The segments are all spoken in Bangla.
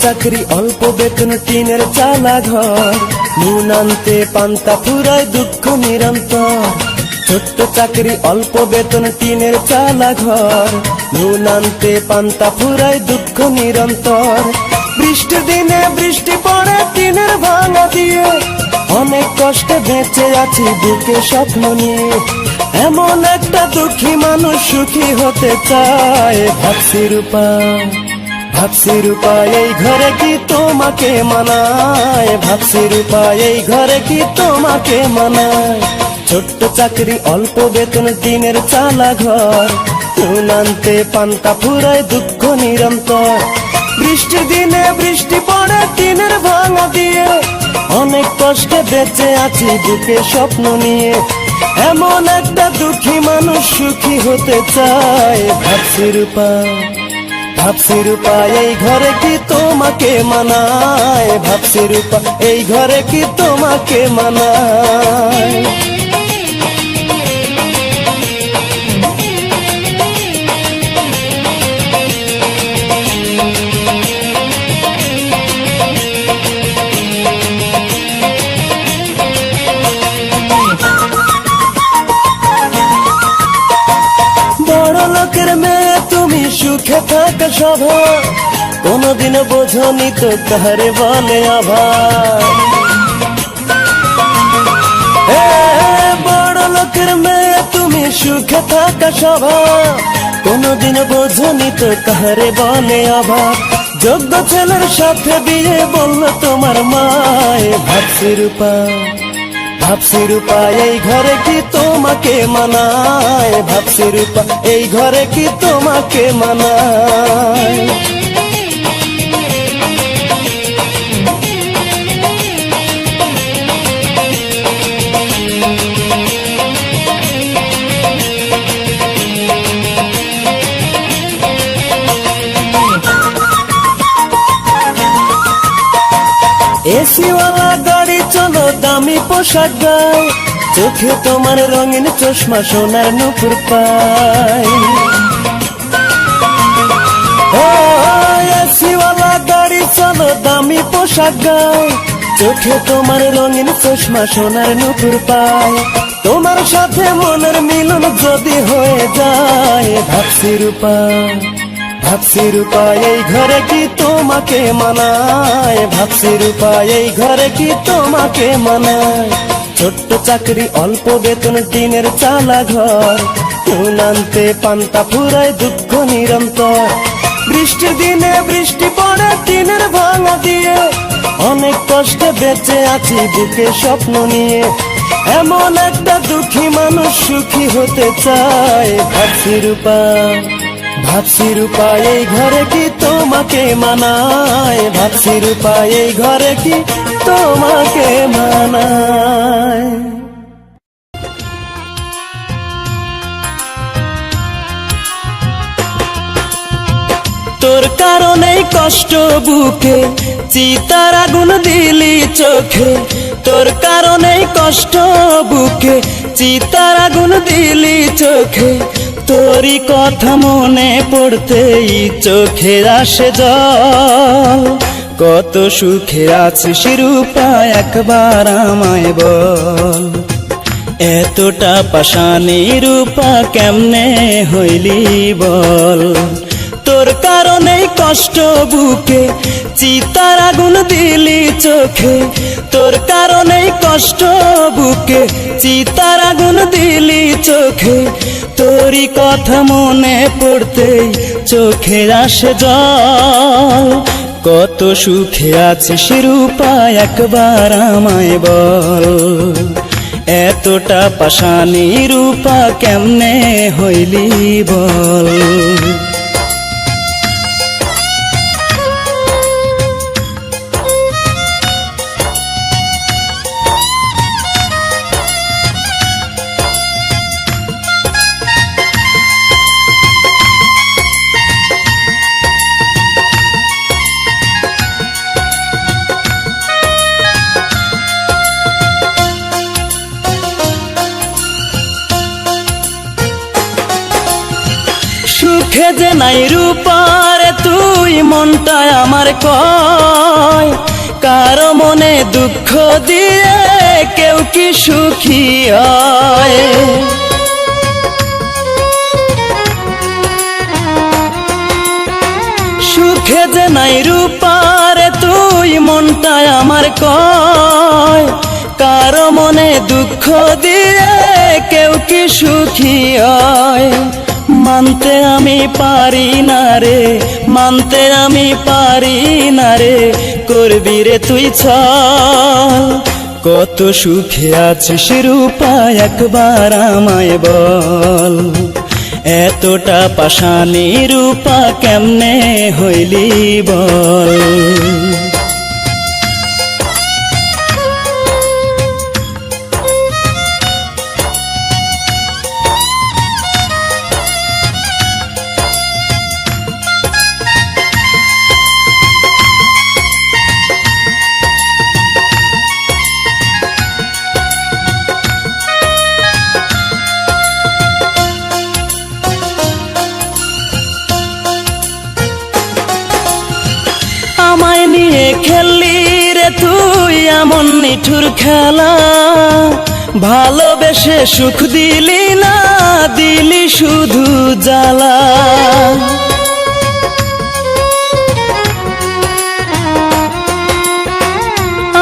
চাকরি অল্প বেতন টিনের চালা ঘর, নুন আনতে পান্তা ফুরায় দুঃখ নিরন্তর। ছোট্ট চাকরি অল্প বেতন টিনের চালা ঘর, নুন আনতে পান্তা ফুরায় দুঃখ নিরন্তর। বৃষ্টির দিনে বৃষ্টি পড়ে টিনের ভাঙা দিয়ে, অনেক কষ্টে বেঁচে আছি বুকে স্বপ্ন নিয়ে। এমন একটা দুঃখী মানুষ সুখী হতে চায়, ভাবছি রূপা ভাবছি রূপা এই ঘরে কি তোমাকে মানায়, ভাবছি রূপা এই ঘরে কি তোমাকে মানায়। ছোট্ট চাকরি অল্প বেতন টিনের চালা ঘর, নুন আনতে পান্তা ফুরায় দুঃখ নিরন্তর। বৃষ্টির দিনে বৃষ্টি পড়ে টিনের ভাঙা দিয়ে, অনেক কষ্টে বেঁচে আছি বুকে স্বপ্ন নিয়ে। এমন একটা দুঃখী মানুষ সুখী হতে চায়, ভাবছি রূপা ভাবছি রূপা এই ঘরে কি তোমাকে মানায়, ভাবছি রূপা এই ঘরে কি তোমাকে মানায়। বড় লোকের মেয়ে তুমি সুখে থাকা স্বভাব, কোনদিন বোঝনি তো কারে বলে অভাব। বড় লোকের মেয়ে তুমি সুখে থাকা স্বভাব, কোনদিন বোঝনি তো কারে বলে অভাব। যোগ্য ছেলের সাথে বিয়ে বলল তোমার মায়ে, ভাবছি রূপা ভাবছি রূপা এই ঘরে কি তোমাকে মানায়, ভাবছি রূপা এই ঘরে কি তোমাকে মানায়। এসিওয়ালা গাড়ি চলো দামি পোশাক গায়, চোখে তোমার রঙিন চশমা সোনার নুপুর পায়। এসিওয়ালা গাড়ি চলো দামি পোশাক গায়, চোখে তোমার রঙিন চশমা সোনার নুপুর পায়। তোমার সাথে মনের মিলন যদি হয়ে যায়, ভাবছি রূপা ভাবছি রূপা এই ঘরে কি তোমাকে মানায়, ভাবছি রূপা এই ঘরে কি তোমাকে মানায়। ছোট্ট চাকরি অল্প বেতন টিনের চালা ঘর, নুন আনতে পান্তা ফুরায় দুঃখ নিরন্তর। বৃষ্টির দিনে বৃষ্টি পড়ে টিনের ভাঙা দিয়ে, অনেক কষ্টে বেঁচে আছি বুকে স্বপ্ন নিয়ে। এমন একটা দুঃখী মানুষ সুখী হতে চায়, ভাবছি রূপা ভাবছি রূপা এই ঘরে কি তোমাকে মানায়, ভাবছি রূপা এই ঘরে কি তোমাকে মানায়। তোর কারণেই কষ্ট বুকে, চিতার আগুন দিলি চোখে। তোর কারণেই কষ্ট বুকে, চিতার আগুন দিলি চোখে। তোরই কথা মনে পড়তেই চোখে আসে জল। কত সুখে আছিস রূপা একবার আমায় বল, এতটা পাষাণী রূপা কেমনে হইলি বল। তোর কারণেই কষ্ট বুকে, চিতার আগুন দিলি চোখে। তোর কারণেই কষ্ট বুকে, চিতার আগুন দিলি চোখে। তোরই কথা মনে পড়তেই চোখে আসে জল। কত সুখে আছিস রূপা একবার আমায় বল, এতটা পাষাণী রূপা কেমনে হইলি বল। সুখে যে নাই রূপারে তুই মনটা আমার কয়, কারো মনে দুঃখ দিয়ে কেউ কি সুখী হয়? সুখে যে নাই রূপারে তুই মনটা আমার কয়, কারো মনে দুঃখ দিয়ে কেউ কি সুখী হয়? মানতে আমি পারি না রে, মানতে আমি পারি না রে, করবি রে তুই ছল। কত সুখে আছিস রূপা একবার আমায় বল, এতটা পাষাণী রূপা কেমনে হইলি বল? আমায় নিয়ে খেললি রে তুই এমন নিঠুর খেলা, ভালোবেসে সুখ দিলি না, দিলি শুধু জ্বালা।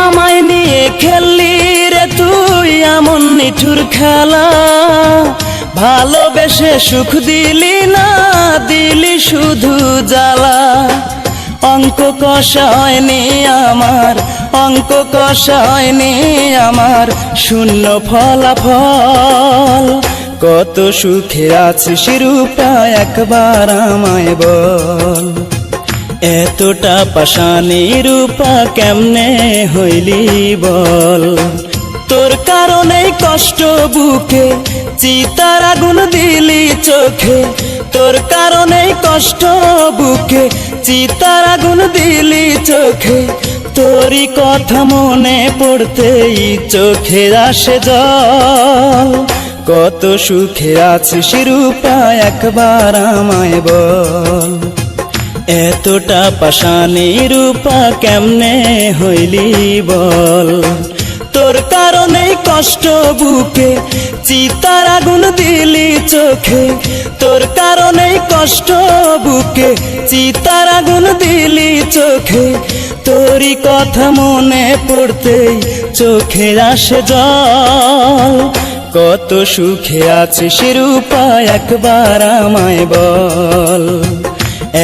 আমায় নিয়ে খেললি রে তুই এমন নিঠুর খেলা, ভালোবেসে সুখ দিলি না, দিলি শুধু জ্বালা। অঙ্ক কষা হয়নি আমার, অঙ্ক কষা হয়নি আমার, শূন্য ফলাফল। কত সুখে আছিস রূপা একবার আমায় বল, এতটা পাষাণী রূপা কেমনে হইলি বল? তোর কারণে কষ্ট বুকে চিতার আগুন দিলি চোখে, তোর কারণে কষ্ট বুকে চিতার আগুন দিলি চোখে। তোরই কথা মনে পড়তেই চোখে আসে জল। কত সুখে আছিস রূপা একবার আমায় বল, এতটা পাষাণী রূপা কেমনে হইলি বল? তোর কারণে কষ্ট বুকে চিতার আগুন দিলি চোখে, তোর কারণে কষ্ট বুকে চিতার আগুন দিলি চোখে। তোরই কথা মনে পড়তেই চোখে আসে জল। কত সুখে আছিস রূপা একবার আমায় বল,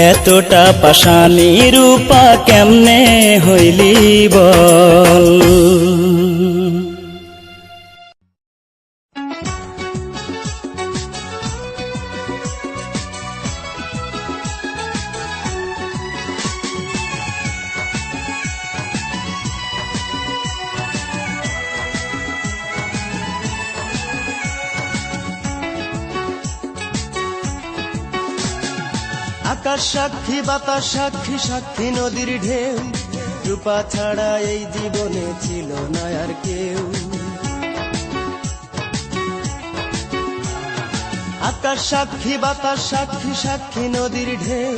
এতটা পাষাণী রূপা কেমনে হইলি বল? আকাশ সাক্ষী, বাতাস সাক্ষী, সাক্ষী নদীর ঢেউ, রূপা ছাড়া এই জীবনে ছিল না আর কেউ। আকাশ সাক্ষী, বাতাস সাক্ষী, সাক্ষী নদীর ঢেউ,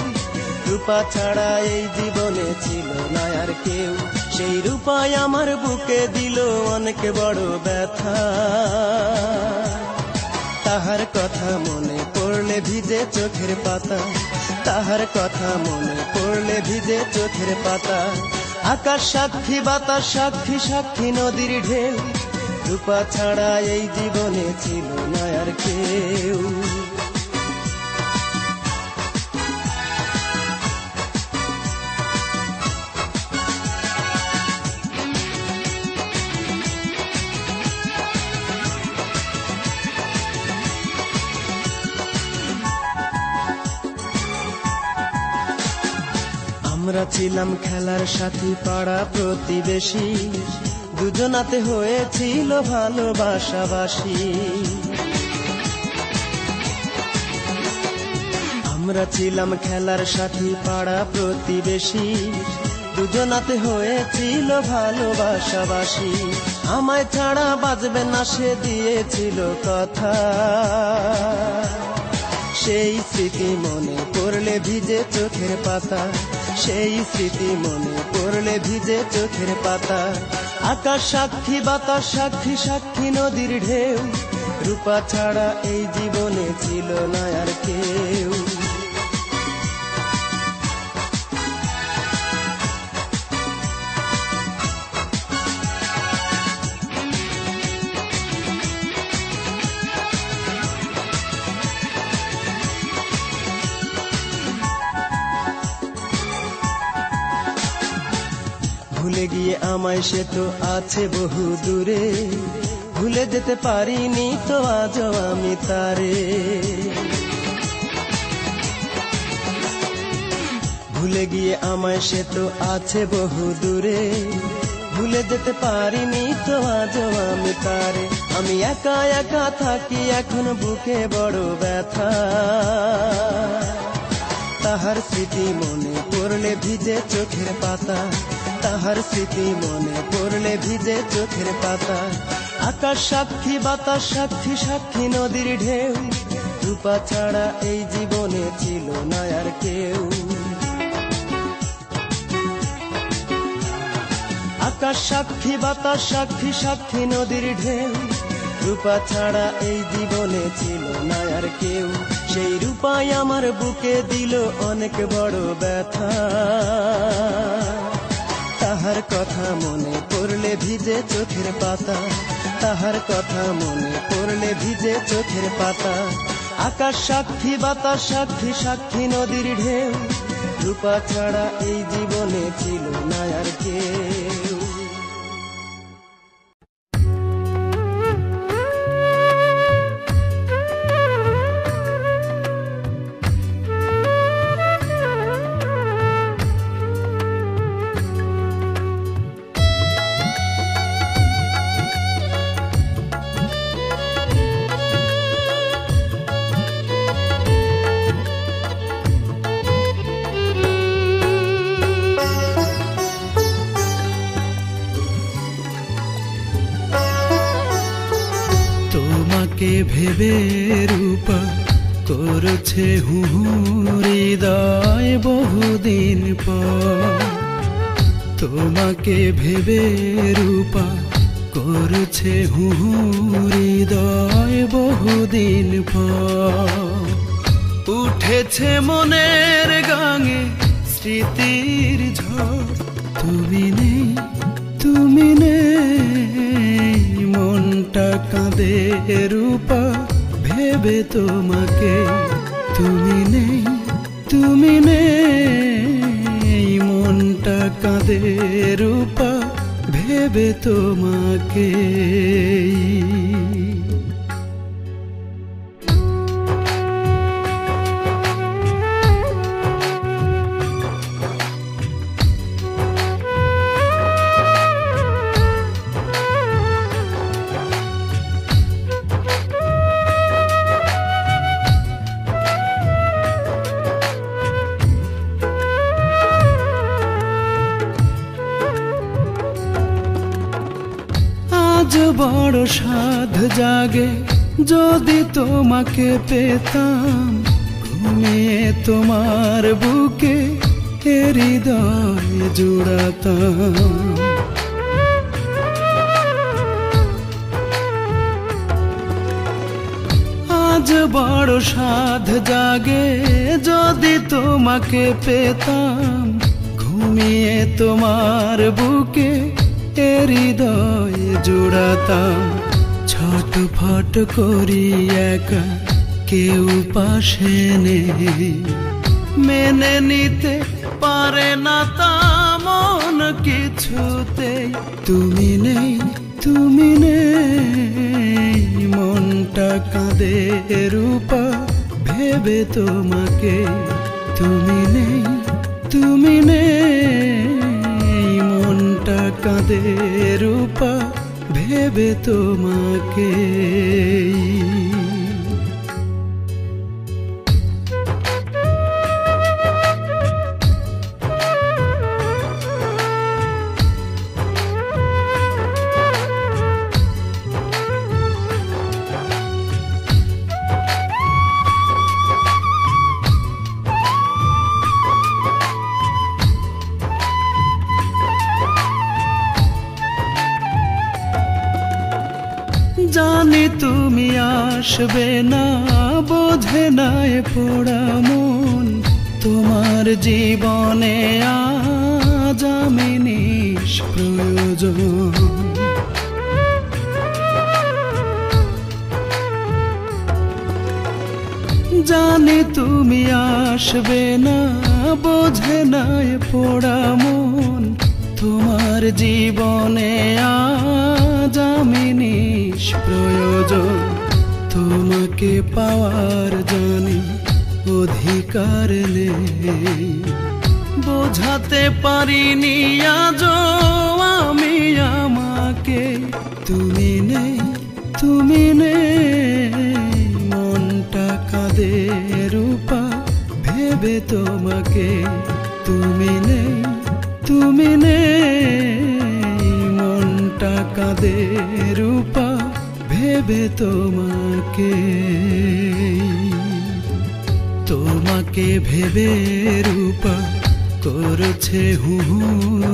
রূপা ছাড়া এই জীবনে ছিল না আর কেউ। সেই রূপাই আমার বুকে দিল অনেক বড় ব্যথা, তাহার কথা মনে পড়লে ভিজে চোখের পাতা, তাহার কথা মনে পড়লে ভিজে চোখের পাতা। আকাশ সাক্ষী, বাতাস সাক্ষী, সাক্ষী নদীর ঢেউ, রূপা ছাড়া এই জীবনে ছিল না আর কেউ। আমরা ছিলাম খেলার সাথী, পাড়া প্রতিবেশী, দুজনাতে হয়েছিল ভালোবাসাবাসী। আমরা ছিলাম খেলার সাথী, পাড়া প্রতিবেশী, দুজনাতে হয়েছিল ভালোবাসাবাসী। আমায় ছাড়া বাজবে না সে দিয়েছিল কথা, সেই স্মৃতি মনে পড়লে ভিজে চোখের পাতা, সেই স্মৃতি মনে পড়লে ভিজে চোখের পাতা। আকাশ সাক্ষী, বাতাস সাক্ষী, সাক্ষী নদীর ঢেউ, রূপা ছাড়া এই জীবনে ছিল না আর কেউ। ভুলে গিয়ে আমায় সে তো আছে বহু দূরে, ভুলে যেতে পারিনি তো আজও আমি তারে। ভুলে গিয়ে আমায় সে তো আছে বহু দূরে, ভুলে যেতে পারিনি তো আজও আমি তারে। আমি একা একা থাকি এখন বুকে বড় ব্যথা, তাহার স্মৃতি মনে পড়লে ভিজে চোখের পাতা, তাহার স্মৃতি মনে পড়লে ভিজে চোখের পাতা। আকাশ সাক্ষী, বাতাস সাক্ষী, সাক্ষী নদীর ঢেউ, রূপা ছাড়া এই জীবনে ছিল না আর কেউ। আকাশ সাক্ষী, বাতাস সাক্ষী, সাক্ষী নদীর ঢেউ, রূপা ছাড়া এই জীবনে ছিল না আর কেউ। সেই রূপাই আমার বুকে দিল অনেক বড় ব্যথা, তাহার কথা মনে পড়লে ভিজে চোখের পাতা, তাহার কথা মনে পড়লে ভিজে চোখের পাতা। আকাশ সাক্ষী, বাতাস সাক্ষী, সাক্ষী নদীর ঢেউ, রূপা ছাড়া এই জীবনে ছিল না আর কেউ। তোমাকে ভেবে রূপা করছে হু হৃদয় বহুদিন পর, তোমাকে ভেবে রূপা করছে হু হৃদয় বহুদিন পর। উঠেছে মনের গাঙে স্মৃতির ঝড়, তুমি নেই, তুমি নেই, মনটা কাঁদে রূপা ভেবে তোমাকে। তুমি নেই, তুমি নেই, মনটা কাঁদে রূপা ভেবে তোমাকে। আজ বড় সাধ জাগে যদি তোমাকে পেতাম, ঘুমিয়ে তোমার বুকে হৃদয় জুড়াতাম। আজ বড় সাধ জাগে যদি তোমাকে পেতাম, ঘুমিয়ে তোমার বুকে হৃদয় জুড়াতাম। ছটফট করি একা কেউ পাশে নেই, মেনে নিতে পারে না তা মন কিছুতেই। তুমি নেই, তুমি নেই, মনটা কাঁদে রূপা ভেবে তোমাকে। তুমি নেই, তুমি নেই, মনটা কাঁদে রূপা ভেবে তোমাকে। জানি তুমি আসবে না, বোঝে নাই পোড়া মন, তোমার জীবনে আজ আমি নিষ্প্রয়োজন। জানি তুমি আসবে না, বোঝে নাই পোড়া মন, তোমার জীবনে আজ আমি নিষ্প্রয়োজন। তোমাকে পাওয়ার জানি অধিকার নেই, বোঝাতে পারিনি আজও আমি আমাকে। তুমি নেই, তুমি নেই, মনটা কাঁদে রূপা ভেবে তোমাকে। তুমি নেই, তুমি নেই, মনটা কাঁদে রূপা ভেবে তোমাকে। তোমাকে ভেবে রূপা করছে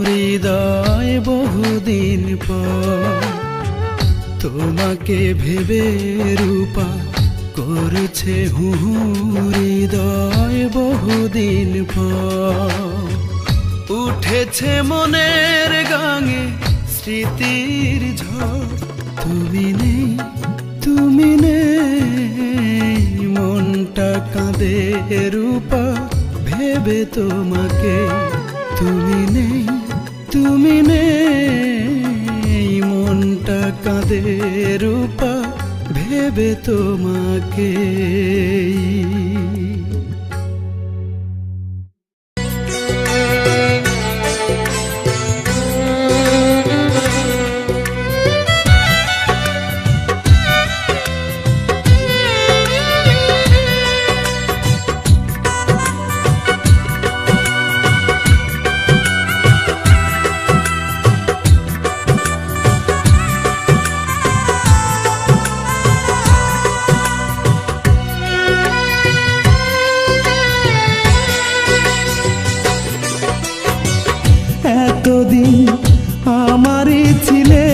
হৃদয় বহুদিন পর। তোমাকে ভেবে রূপা করছে হৃদয় বহুদিন পর। উঠেছে মনের গাঙে স্মৃতির ঝড়। তুমি নেই, তুমি নেই, মনটা কাঁদে রূপা ভেবে তোমাকে। তুমি নেই, তুমি নেই, মনটা কাঁদে রূপা ভেবে তোমাকে। এতদিন আমারই ছিলে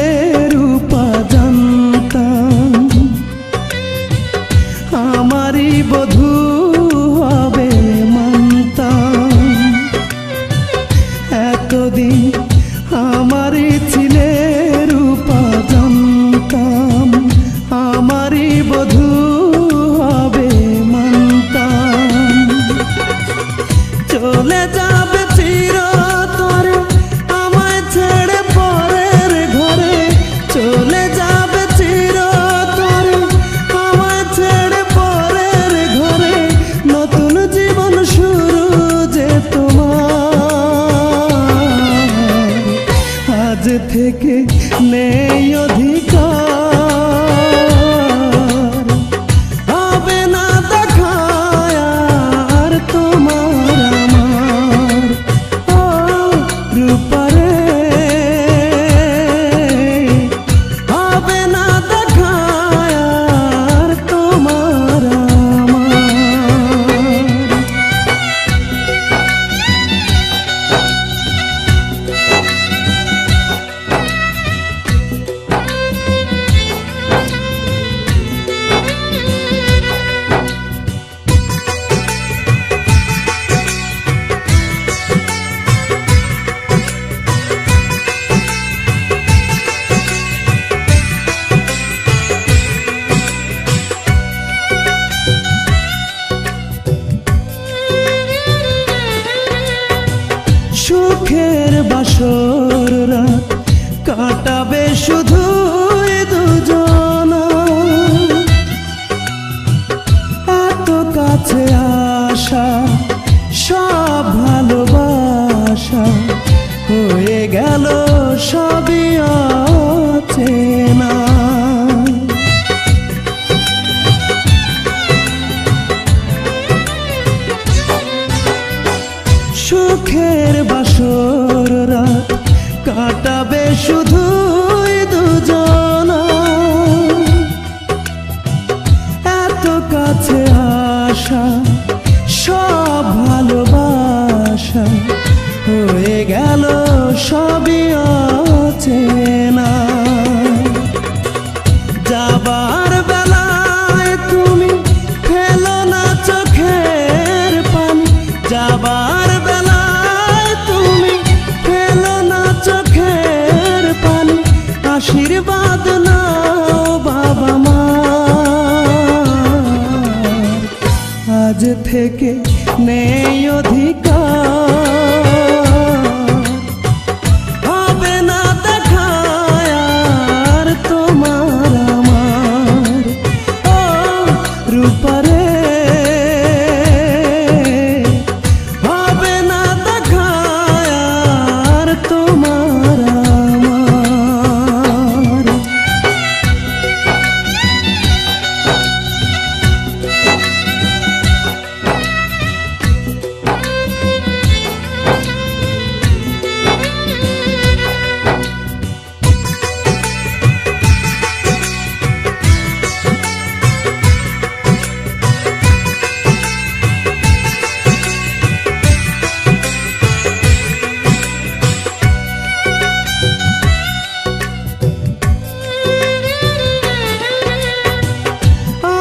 রূপা, জানতাম আমারই বধূ হবে মানতাম। এতদিন আমারই ছিলে রূপা, জানতাম আমারই বধূ হবে মানতাম। চলে যাবে চিরতরে আমায় ছেড়ে পরের ঘরে, চলে যাবে চিরতরে আমায় ছেড়ে পরের ঘরে। নতুন জীবন শুরু যে তোমার, আজ থেকে নেই অধিকার। হবে না দেখা আর তোমার আমার। ও রূপা রে, হবে না দেখা আর তোমার আমার। সুখের বাসর রাত কাটাবে শুধু দুজনা। এত কাছে আসা সব ভালোবাসা হয়ে গেল সবই অচেনা। সুখের বাসর রাত কাটাবে শুধু দুজনা। এত কাছে আসা সব ভালোবাসা হয়ে গেল সবই অচেনা। যাব আশীর্বাদ নাও বাবা মা, আজ থেকে নেই অধিকার, হবে না দেখা আর তোমার আমার। ও রূপারে, হবে না দেখা আর তোমার আমার।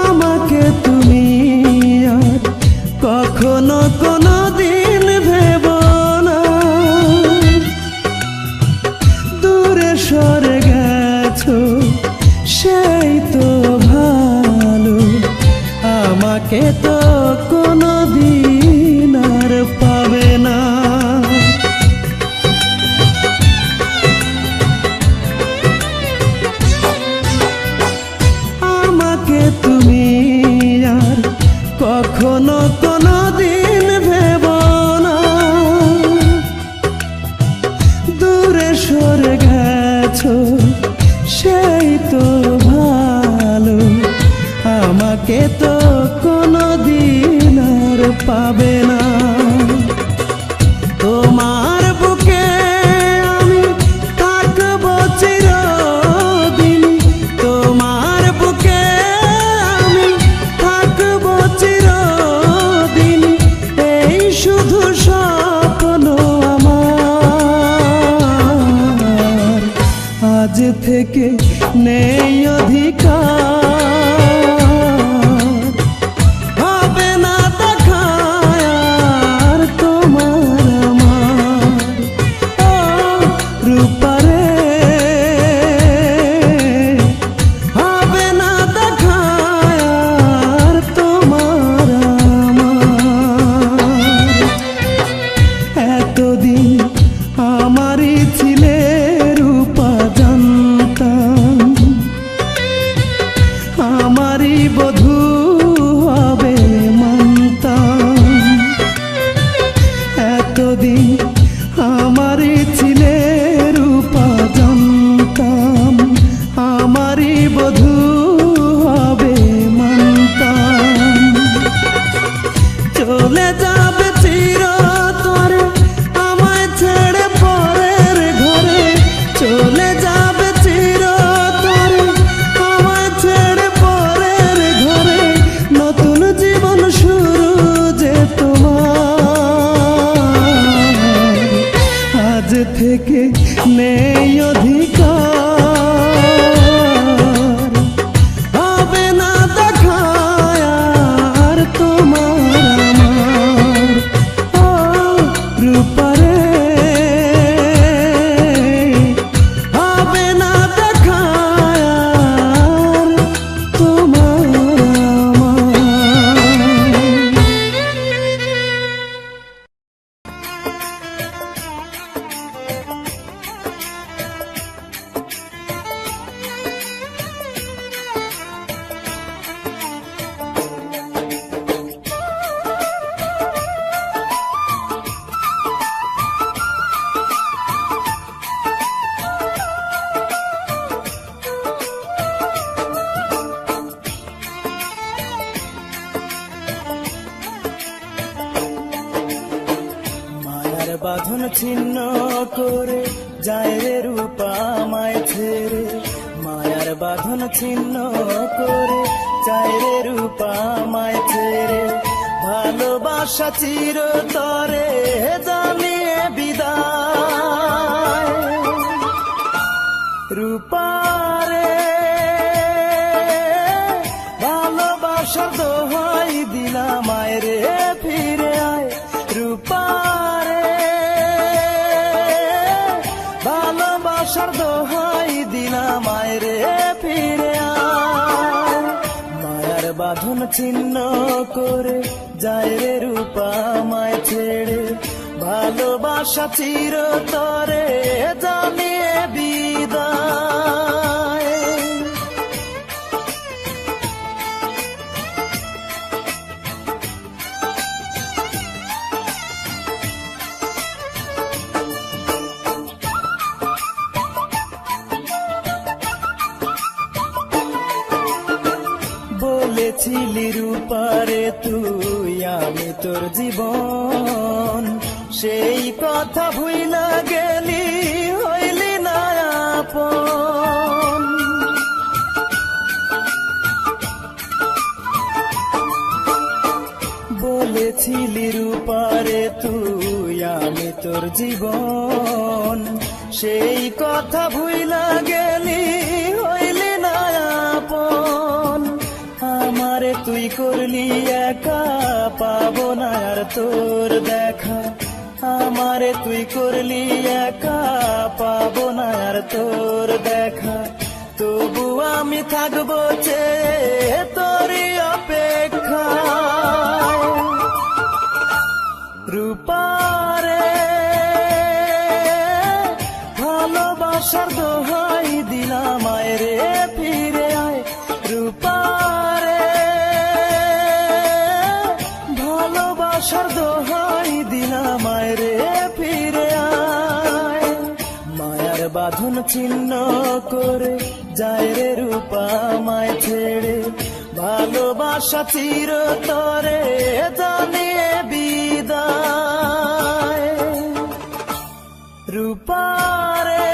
আমাকে তুমি আর কখনো কোনো দিন ভেবো না, দূরে সরে গেছো সেই তো ভালো, আমাকে তো কোনো দিন আর পাবে না। আমাকে তুমি আর কখনো কোনো দিন ভেবো না, দূরে সরে গেছো সেই তো ভালো, আমাকে তো কোনো দিন আর পাবে না। তোমার বুকে আমি থাকবো চিরদিন, তোমার বুকে আমি থাকবো চিরদিন, এই শুধু স্বপ্ন আমার, আজ থেকে নেই অধিকার, হবে না দেখা আর তোমার আমার। ও রূপারে, হবে না দেখা আর তোমার আমার। এতদিন আমারই ছিলে রূপা জানতাম, আমারই বধূ হবে মানতাম, এতদিন আমারই ছিলে রূপা জানতাম, আমারই বধূ হবে মানতাম। চলে যাবে চিরতরে আমায় ছেড়ে পরের ঘরে, চলে যাবে চিরতরে আমায় ছেড়ে পরের ঘরে, নতুন জীবন শুরু যে তোমার, আজ থেকে নেই অধিকার, হবে না দেখা আর তোমার আমার। ও রূপারে, হবে না দেখা আর তোমার আমার। মায়ার বাঁধন ছিন্ন করে যায় রে রূপা আমায় ছেড়ে, মায়ার বাঁধন ছিন্ন করে যায় রে রূপা আমায় ছেড়ে, ভালোবাসা চিরতরে জানিয়ে বিদায়। রূপারে, ভালোবাসার দোহাই দিলাম আয় রে ফিরে আয়। রূপারে, ভালোবাসার দোহাই দিলাম আয় রে ফিরে আয়। মায়ার বাঁধন ছিন্ন করে যায় রে রূপা আমায় ছেড়ে, ভালোবাসা চিরতরে জানিয়ে বিদায়। বলেছিলি রূপারে তুই আমি তোর জীবন, সেই কথা ভুইলা গেলি হইলি না আপন। বলেছিলি রূপারে তুই আমি তোর জীবন, সেই কথা ভুইলা গেলি হইলি না আপন। আমারে তুই করলি একা পাবো না আর তোর দেখা, আমারে তুই করলি একা পাবো না আর তোর দেখা। তবু আমি থাকবো চেয়ে তোরই অপেক্ষায়। রূপারে ভালোবাসার দোহাই দিলাম আয় রে ফিরে আয়। রূপারে ভালোবাসার দোহাই দিলাম আয় রে ফিরে আয়। মায়ার বাঁধন ছিন্ন করে যায় রে রূপা আমায় ছেড়ে, ভালোবাসা চিরতরে জানিয়ে বিদায়। রূপারে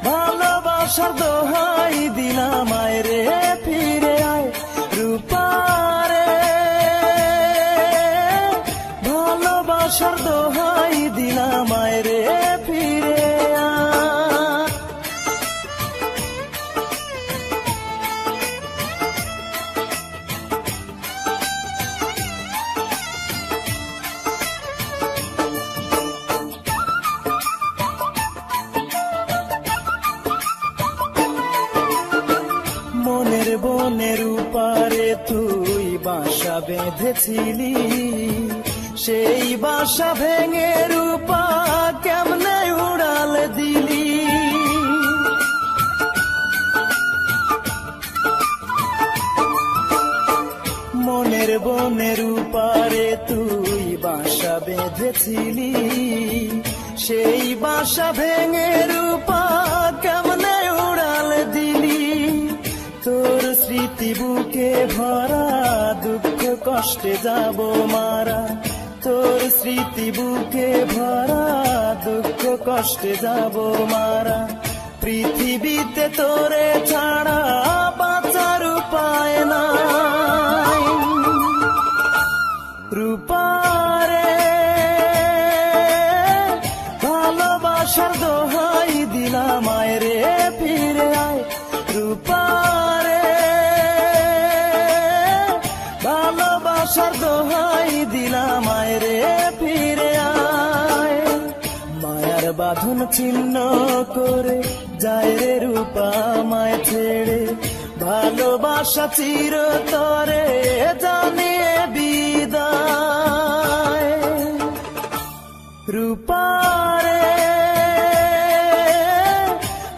ভালোবাসার দোহাই দিলাম আয় রে ফিরে আয়। রূপারে ভালোবাসার দোহাই দিলাম আয় রে ফিরে আয়। মনের বনের উপারে তুই বাসা বেঁধেছিলি, সেই বাসা ভেঙে রূপা কেমনে উড়াল দিলি। মনের বনের উপারে তুই বাসা বেঁধেছিলি, সেই বাসা ভেঙে রূপা কেমনে উড়াল দিলি। তোর স্মৃতি বুকে ভরা দুঃখ কষ্টে যাব মারা, তোর স্মৃতি বুকে ভরা দুঃখ কষ্টে যাব মারা। পৃথিবীতে তোরে ছাড়া বাঁচার উপায় নাই। রূপারে ভালোবাসার দোহাই দিলাম আয় রে ফিরে আয়। রূপারে ভালোবাসার দোহাই দিলাম আয় রে ফিরে আয়। মায়ার বাঁধন ছিন্ন করে যায় রে রূপা আমায় ছেড়ে, ভালোবাসা চিরতরে জানিয়ে বিদায়। রূপারে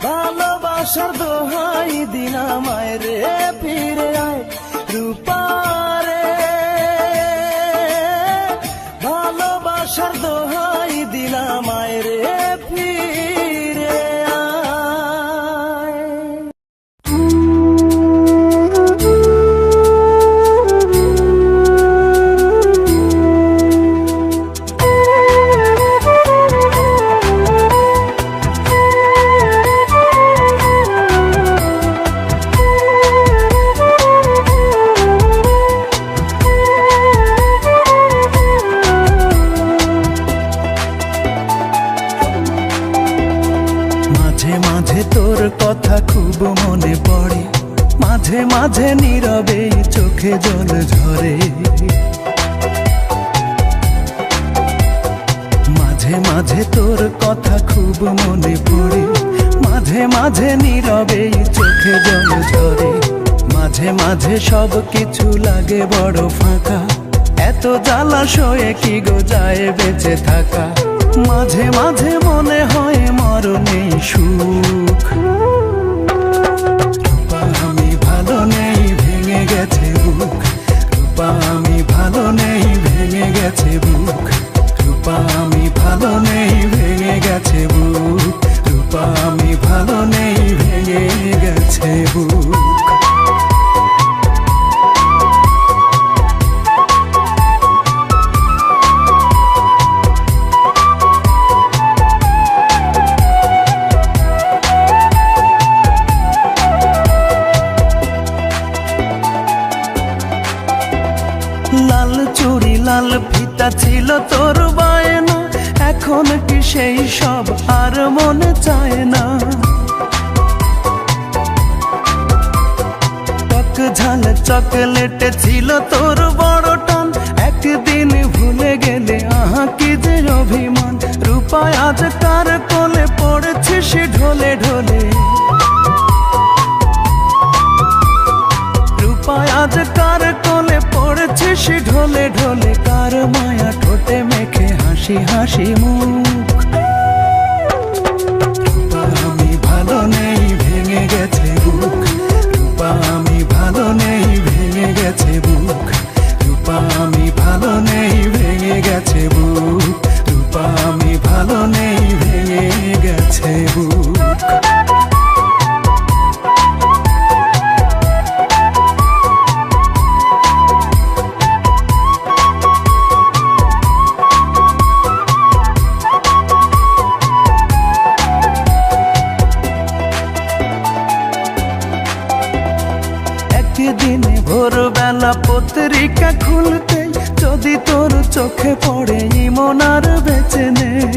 ভালোবাসার দোহাই দিলাম আয় রে ফিরে আয়। রূপারে ভালোবাসার দোহাই দিলাম আয় রে ফিরে আয়। তোর কথা খুব মনে পড়ে, মাঝে মাঝে নীরবে চোখে জল ঝরে। মাঝে মাঝে তোর কথা খুব মনে পড়ে, মাঝে মাঝে নীরবে চোখে জল ঝরে, মাঝে মাঝে সব কিছু লাগে বড় ফাঁকা। এত জ্বালাশয়ে কি গো যায় বেঁচে থাকা, মাঝে মাঝে মনে হয় মরণেই সুখ। রূপা আমি ভালো নেই, ভেঙে গেছে বুক। রূপা আমি ভালো নেই, ভেঙে গেছে বুক। রূপা আমি ভালো নেই, ভেঙে গেছে বুক। রূপা আমি ভালো নেই, ভেঙে গেছে বুক। লাল চুড়ি লাল ফিতা ছিল তোর বায়না, এখন কি সেই সব আর মনে চায় না। টক ঝাল চকলেটে ছিল তোর বড় টান, একদিন ভুলে গেলে আহা কি যে অভিমান। রূপা আজ কার কোলে পড়েছিস ঢলে ঢলে, রূপা আজ কার কোলে পড়েছিস ঢলে ঢলে। কার মায়া ঠোঁটে মেখে হাসি হাসি মুখ। রূপা আমি ভালো নেই, ভেঙে গেছে বুক। রূপা আমি ভালো নেই, ভেঙে গেছে বুক। রূপা আমি ভালো নেই, ভেঙে গেছে বুক। রূপা আমি ভালো নেই, ভেঙে গেছে বুক। দিনে ভোরবেলা পত্রিকা খুলতে, যদি তোর চোখে পড়ে ইমন আর বেঁচে নেই।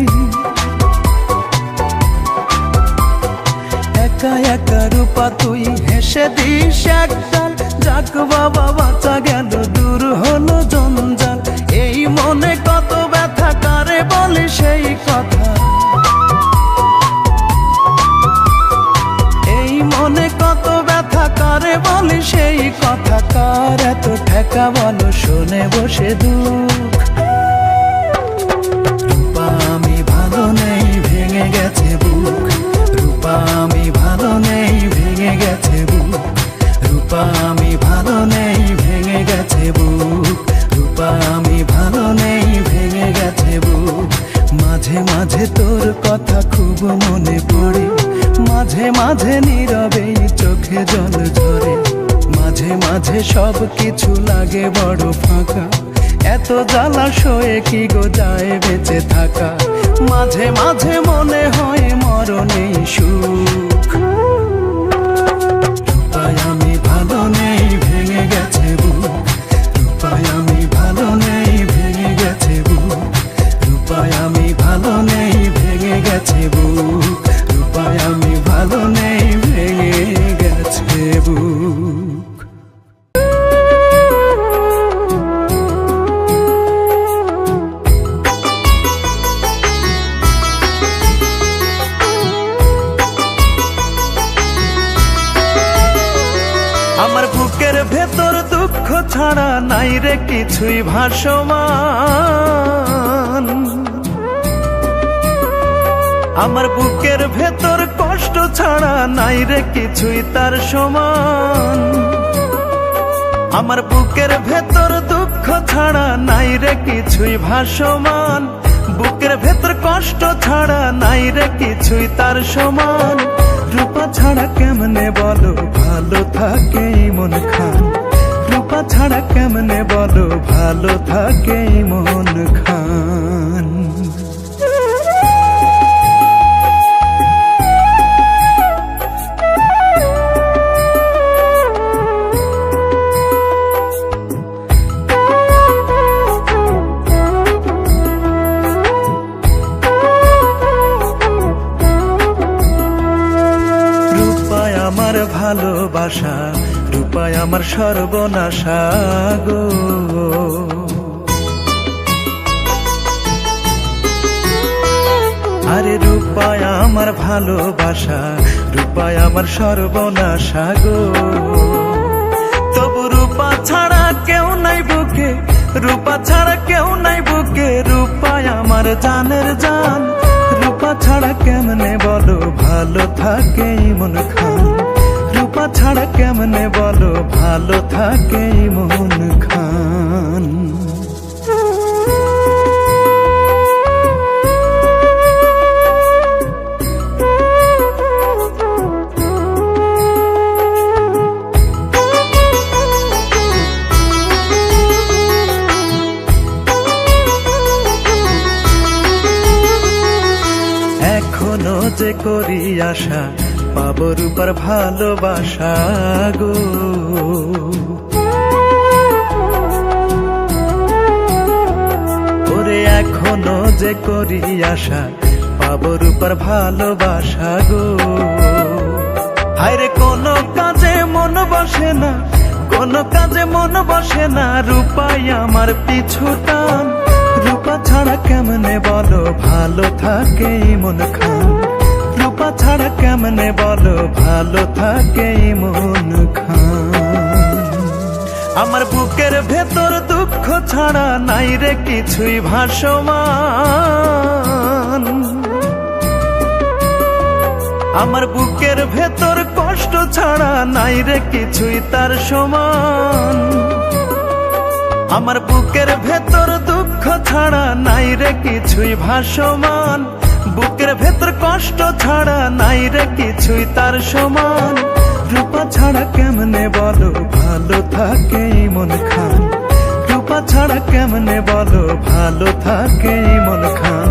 একা একা রূপা তুই হেসে দিস একগাল, যাক বাবা বাঁচা গেল, দূর হলো জঞ্জাল। এই মনে কত ব্যথা, কারে বলি সেই কথা। এই মনে কত ব্যথা, কারে বলি সেই কথা। কার এত ঠেকা বলো, শোনে বসে দুঃখ। রূপা আমি ভালো নেই, ভেঙে গেছে বুক। রূপা আমি ভালো নেই, ভেঙে গেছে বুক। রূপা আমি ভালো নেই, ভেঙে গেছে বুক। রূপা আমি ভালো নেই, ভেঙে গেছে বুক। মাঝে মাঝে তোর কথা খুব মনে পড়ে, মাঝে মাঝে নীরবে চোখে জল ঝরে। মাঝে মাঝে সব কিছু লাগে বড় ফাঁকা, এত জ্বালাশয়ে কি গো যায় বেঁচে থাকা। মাঝে মাঝে মনে হয় মরণেই সুখ। রূপায় আমি ভালো নেই, ভেঙে গেছে বুক। রূপায় আমি ভালো নেই, ভেঙে গেছে বুক। রূপায় আমি ভালো নেই, ভেঙে গেছে বুক। রূপায় আমি ভালো নেই, ভেঙে গেছে বুক। আমার বুকের ভেতর দুঃখ ছাড়া নাই রে কিছুই ভাসমান। আমার বুকের ভেতর কষ্ট ছাড়া নাই রে কিছুই তার সমান। আমার বুকের ভেতর দুঃখ ছাড়া নাই রে কিছুই ভাসমান। বুকের ভেতর কষ্ট ছাড়া নাই রে কিছুই তার সমান। রূপা ছাড়া কেমনে বলো ভালো থাকে মন খান। রূপা ছাড়া কেমনে বলো ভালো থাকে মন খান। আমার ভালোবাসা, রূপায় আমার সর্বনাশা গো। আরে রূপায় আমার ভালোবাসা, রূপায় আমার সর্বনাশা গো। তবু রূপা ছাড়া কেউ নাই বুকে, রূপা ছাড়া কেউ নাই বুকে, রূপায় আমার জানের জান। রূপা ছাড়া কেমনে বলো ভালো থাকে মন খান, রূপা ছাড়া কেমনে বলো ভালো থাকে মন খান। এখনো যে করি আশা, পাবো রূপার ভালোবাসা গো। ওরে এখনো যে করি আশা, পাবো রূপার ভালোবাসা গো। হায়রে কোনো কাজে মন বসে না, কোনো কাজে মন বসে না, রূপাই আমার পিছু টান। রূপা ছাড়া কেমনে বলো ভালো থাকে মন খান, রূপা ছাড়া কেমনে বলো ভালো থাকে মন খান। আমার বুকের ভেতর দুঃখ ছাড়া নাই রে কিছুই ভাসমান, আমার বুকের ভেতর কষ্ট ছাড়া নাই রে কিছুই তার সমান। আমার বুকের ভেতর দুঃখ ছাড়া নাই রে কিছুই ভাসমান, বুকের ভেতর কষ্ট ছাড়া নাই রে কিছুই তার সমান। রূপা ছাড়া কেমনে বলো ভালো থাকে মন খান, রূপা ছাড়া কেমনে বলো ভালো থাকে মন খান,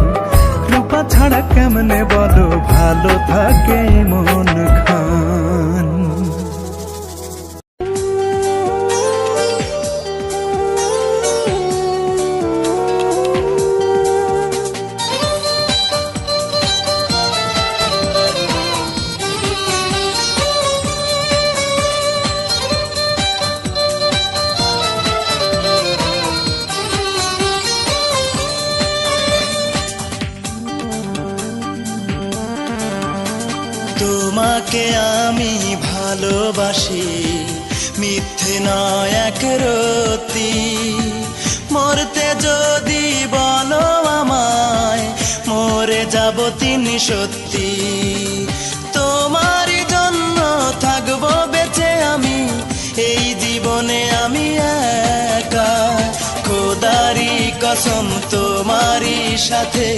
রূপা ছাড়া কেমনে বলো ভালো থাকে মন খান। তোমাকে আমি ভালোবাসি, মিথ্যে নয় এক রতি। মরতে যদি বলো আমায়, মরে যাব তিনি সত্যি। তোমারই জন্য থাকবো বেঁচে আমি, এই জীবনে আমি একা। খোদারি কসম তোমারই সাথে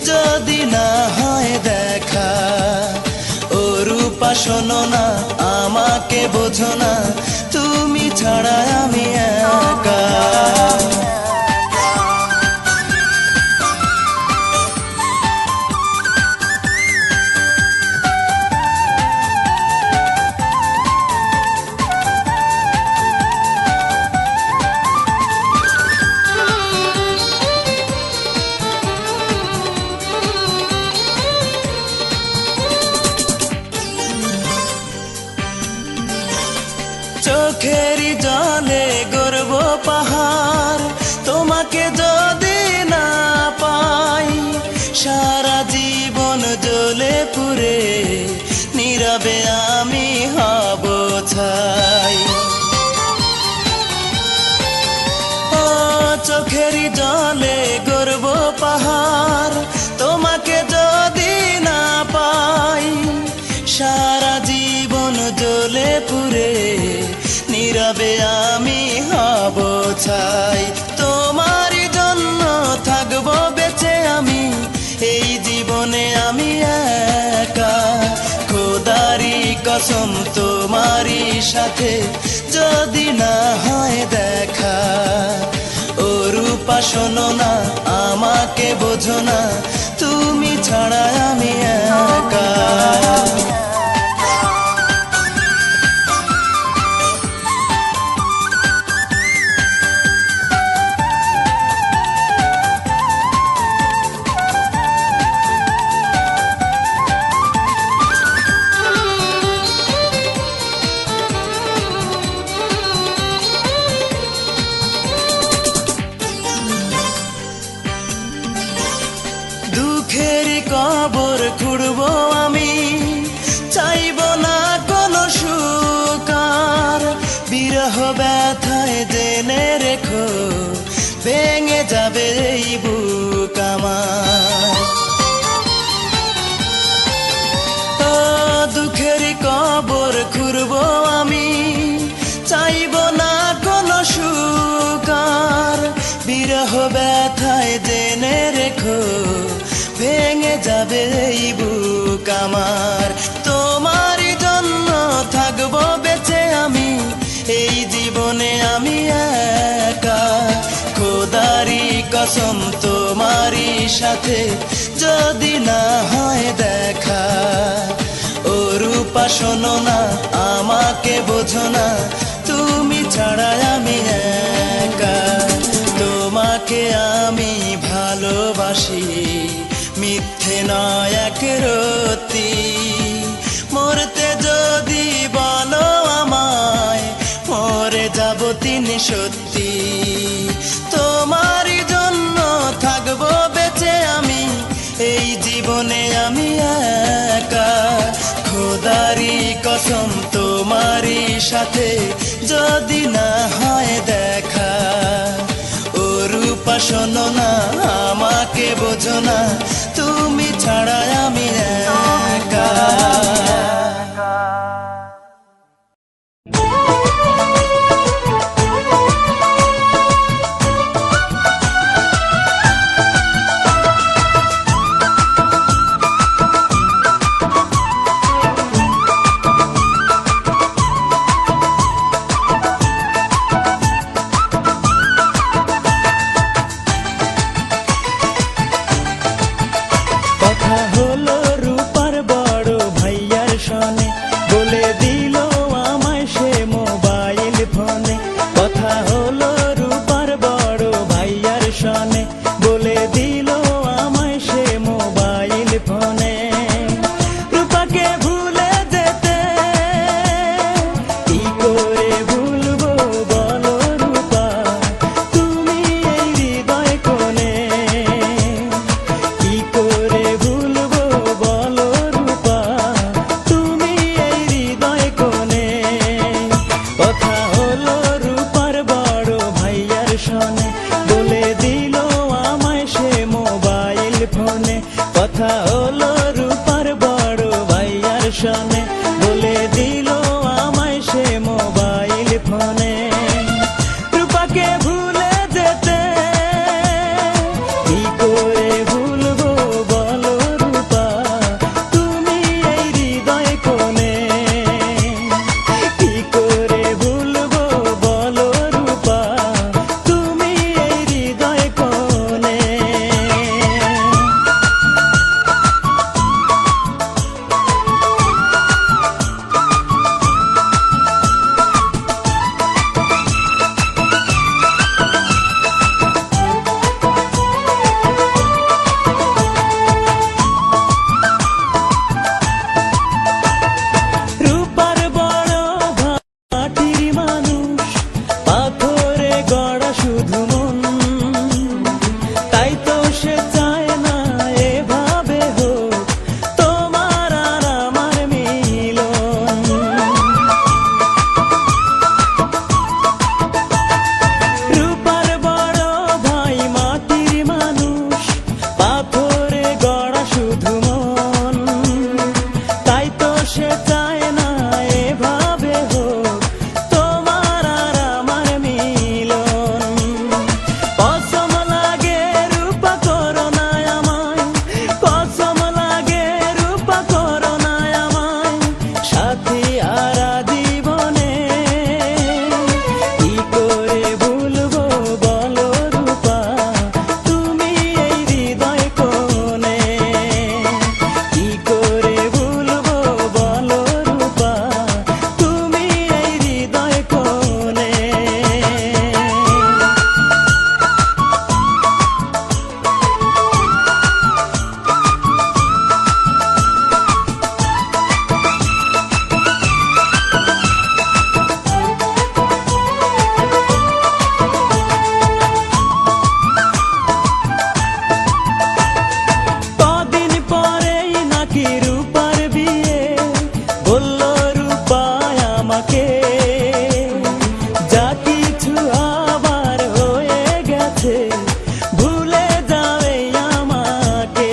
যদি না হয় দেখা। ও রূপা শোনো না, আমাকে বোঝো না, তুমি ছাড়া আমি একা। চোখেরই জলে গর্ব পাহাড়, তোমাকে যদি না পাই, সারা জীবন জ্বলে পুড়ে নীরবে আমি হব ছাই। ও চোখেরই জলে গর্ব পাহাড়, তোমাকে যদি না পাই, সারা জীবন জ্বলে পুড়ে নীরবে আমি হব ছাই। তোমারই জন্য থাকবো বেঁচে আমি, এই জীবনে আমি একা। খোদারি কসম তোমারই সাথে যদি না হয় দেখা। ও রূপা শোনো না, আমাকে বোঝো না, তুমি ছাড়া আমি একা। নিজের কবর খুঁড়বো আমি, চাইব না কোনো সুকার। বিরহ ব্যথায় জেনে রেখো, ভেঙে যাবে এই বুক আমার। তোমারই জন্য থাকবো বেঁচে আমি, এই জীবনে আমি একা। খোদারি কসম তোমারই সাথে যদি না হয় দেখা। ও রূপা শোনো না, আমাকে বোঝো না, তুমি ছাড়া আমি একা। তোমাকে আমি ভালোবাসি, মিথ্যে নয় এক রতি। মরতে যদি বলো আমায়, মরে যাব তিনি সত্যি। তোমারই জন্য থাকবো বেঁচে আমি, এই জীবনে আমি একা। খোদারি কসম তোমারই সাথে যদি না হয় দেখা। ও রূপা শোনো না, আমাকে বোঝো না, তুমি ছাড়া আমি একা। কথা হলো রূপার বড় ভাইয়ার সনে, বলে দিল আমায় সে মোবাইল ফোনে। কথা হলো রূপার বড় ভাইয়ার সনে, বলে দিল আমায় সে মোবাইল ফোনে। রূপাকে ভুলে যেতে কি করে ভুলবো বলো রূপা, তুমি এই হৃদয় কোণে। কি করে ভুলবো বলো রূপা, তুমি এই হৃদয় কোণে। কথা হলো রূপার বড় ভাইয়ার সনে, বলে দিল আমায় সে মোবাইল ফোনে। কথা হলো রূপার বড় ভাইয়ার সনে, বলে দিল আমায় সে মোবাইল ফোনে। রূপাকে ভুলে যেতে কি করে ভুলবো বলো রূপা, তুমি এই হৃদয় কোণে। কি করে ভুলবো বলো রূপা, তুমি এই হৃদয় কোণে। রূপার বড় ভাটির মানুষ, পাথরে গড়া শুধু মন। তাই তো সে চায় না এভাবে হোক তোমার আর আমার মিলন। রূপার বড় ভাই মাটির মানুষ, পাথরে গড়া শুধু মন। তাই তো সে চায় না এভাবে হোক তোমার আর আমার মিলন। কসম লাগে রূপা করো না আমায়, কসম লাগে রূপা করো না আমায় সাথী আর জীবনে। কি করে ভুলবো বলো রূপা, তুমি এই হৃদয় কোণে। কি করে ভুলবো বলো রূপা, তুমি এই হৃদয় কোণে। কদিন পরেই নাকি রূপার বিয়ে, বলল রূপা আমাকে। যা কিছু আবার হয়ে গেছে, ভুলে যাবে আমাকে।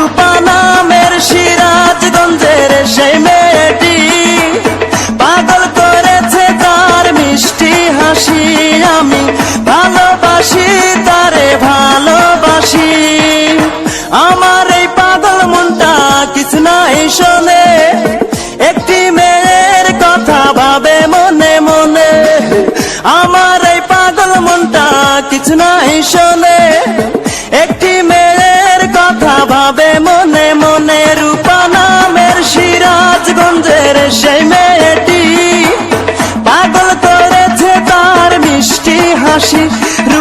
রূপা নামের সিরাজগঞ্জের সেই মেয়েটি পাগল করেছে তার মিষ্টি হাসি। আমি ভালোবাসি তারে ভালোবাসি, আমার এই পাগল মনটা কিছু নাই শোনে, একটি মেয়ের কথা ভাবে মনে মনে। আমার এই পাগল মনটা কিছু নাই শোনে, একটি মেয়ের কথা ভাবে মনে মনে। রূপা নামের সিরাজগঞ্জের সেই মেয়েটি পাগল করেছে তার মিষ্টি হাসি।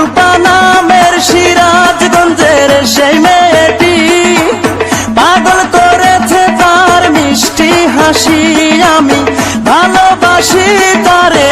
রূপা নামের সিরাজগঞ্জের সেই মেয়েটি পাগল করেছে তার মিষ্টি হাসি, আমি ভালোবাসি তারে।